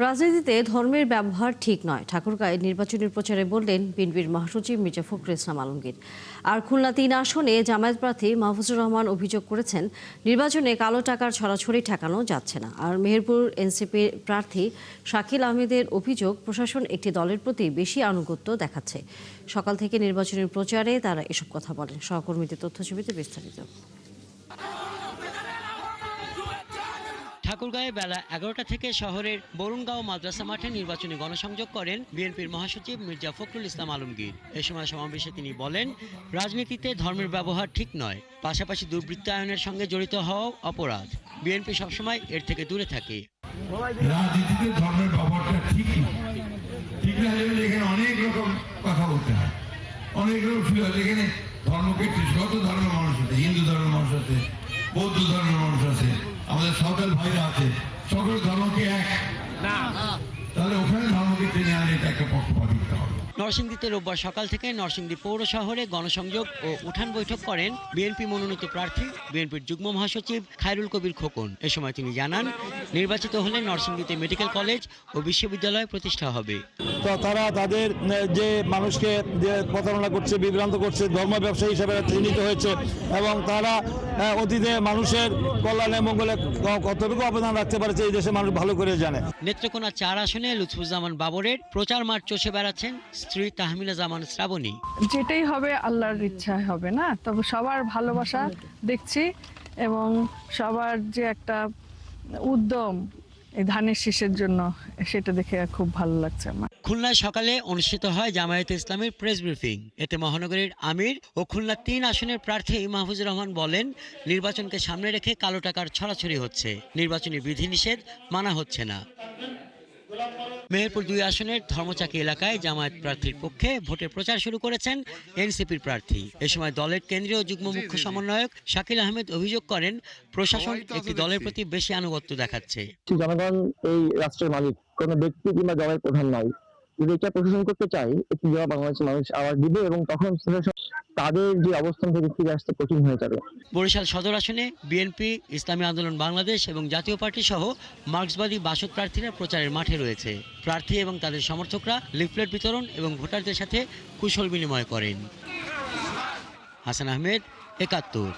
রাজনীতিতে ধর্মের ব্যবহার ঠিক নয়, ঠাকুরগাঁয়ে নির্বাচনী প্রচারে বললেন বিএনপির মহাসচিব মির্জা ফখরুল ইসলাম আলমগীর। আর খুলনা ৩ আসনে জামায়াত প্রার্থী মাহফুজুর রহমান অভিযোগ করেছেন, নির্বাচনে কালো টাকার ছড়াছড়ি ঠেকানো যাচ্ছে না। আর মেহেরপুর এনসিপি প্রার্থী শাকিল আহমেদের অভিযোগ, প্রশাসন একটি দলের প্রতি বেশি আনুগত্য দেখাচ্ছে। সকাল থেকে নির্বাচনী প্রচারে তারা এসব কথা বলেন। সহকর্মীদের তথ্যছবিতে বিস্তারিত। ঠাকুরগাঁয়ে বেলা ১১টা থেকে শহরের বরুণগাঁও মাদ্রাসা মাঠে নির্বাচনী গণসংযোগ করেন বিএনপির মহাসচিব মির্জা ফখরুল ইসলাম আলমগীর। এ সময় সমাবেশে তিনি বলেন, রাজনীতিতে ধর্মের ব্যবহার ঠিক নয়, পাশাপাশি দুর্বৃত্তায়নের সঙ্গে জড়িত হওয়াও অপরাধ। বিএনপি সবসময় এর থেকে দূরে থাকে। রাজনীতিতে ধর্মের ব্যবহারটা ঠিক নয়, ঠিক না হলে এখানে অনেক রকম কথা বলতে হয়, অনেক রকম এখানে ধর্মকে যত ধর্মের মানুষ আছে, হিন্দু ধর্মের মানুষ আছে, বৌদ্ধ ধর্মের মানুষ আছে, আমাদের সাঁওতাল ভাইরা আছে, সকল ধর্মকে এক না, তাহলে ওখানে ধর্মকে টেনে আনে, এটা একটা পক্ষপাতিত্ব হবে। নরসিংদীতে রোববার সকাল থেকে নরসিংদী পৌর শহরে গণসংযোগ ও উঠান বৈঠক করেন বিএনপি মনোনীত প্রার্থী বিএনপির যুগ্ম মহাসচিব খায়রুল কবির খোকন। এ সময় তিনি জানান, নির্বাচিত হলে নরসিংদীতে মেডিকেল কলেজ ও বিশ্ববিদ্যালয় প্রতিষ্ঠা হবে। তো তারা তাদের যে মানুষকে যে প্রতারণা করছে, বিভ্রান্ত করছে, ধর্ম ব্যবসায়ী হিসেবে চিহ্নিত হয়েছে এবং তারা অতীতে মানুষের কল্যাণে মঙ্গলে কতটুকু অবদান রাখতে পারছে এই দেশে মানুষ ভালো করে জানে। নেত্রকোনা ৪ আসনে লুৎফুজ্জামান বাবরের প্রচার মাঠ চষে বেড়াচ্ছেন স্ত্রী তাহমিনা জামান শ্রাবণী। যেটাই হবে আল্লাহর ইচ্ছা হবে না, তবে সবার ভালোবাসা দেখছি এবং সবার যে একটা উদ্যম এই ধানের শীষের জন্য, সেটা দেখে খুব ভালো লাগছে আমার। খুলনায় সকালে অনুষ্ঠিত হয় জামায়াতে ইসলামের প্রেস ব্রিফিং। এতে মহানগরীর আমির ও খুলনা ৩ আসনের প্রার্থী মাহফুজুর রহমান বলেন, নির্বাচনকে সামনে রেখে কালো টাকার ছড়াছড়ি হচ্ছে, নির্বাচনী বিধিনিষেধ মানা হচ্ছে না। মেহেরপুর ২ আসনের ধর্মচাকি এলাকায় জামায়াত প্রার্থীর পক্ষে ভোটের প্রচার শুরু করেছেন এনসিপির প্রার্থী। এ সময় দলের কেন্দ্রীয় যুগ্ম মুখ্য সমন্বয়ক শাকিল আহমেদ অভিযোগ করেন, প্রশাসন একটি দলের প্রতি বেশি আনুগত্য দেখাচ্ছে। জনগণ এই রাষ্ট্রের মালিক, কোনো ব্যক্তি কিংবা দলের প্রধান নয়। যদি এটা প্রশাসন করতে চাই, একটি জবাব বাংলাদেশের মানুষ আওয়াজ দিবে এবং তখন তাদের যে অবস্থান থেকে ফিরে আসতে কঠিন হয়ে যাবে। বরিশাল সদর আসনে বিএনপি, ইসলামী আন্দোলন বাংলাদেশ এবং জাতীয় পার্টি সহ মার্ক্সবাদী বাসদ প্রার্থীরা প্রচারের মাঠে রয়েছে। প্রার্থী এবং তাদের সমর্থকরা লিফলেট বিতরণ এবং ভোটারদের সাথে কুশল বিনিময় করেন। হাসান আহমেদ, ৭১।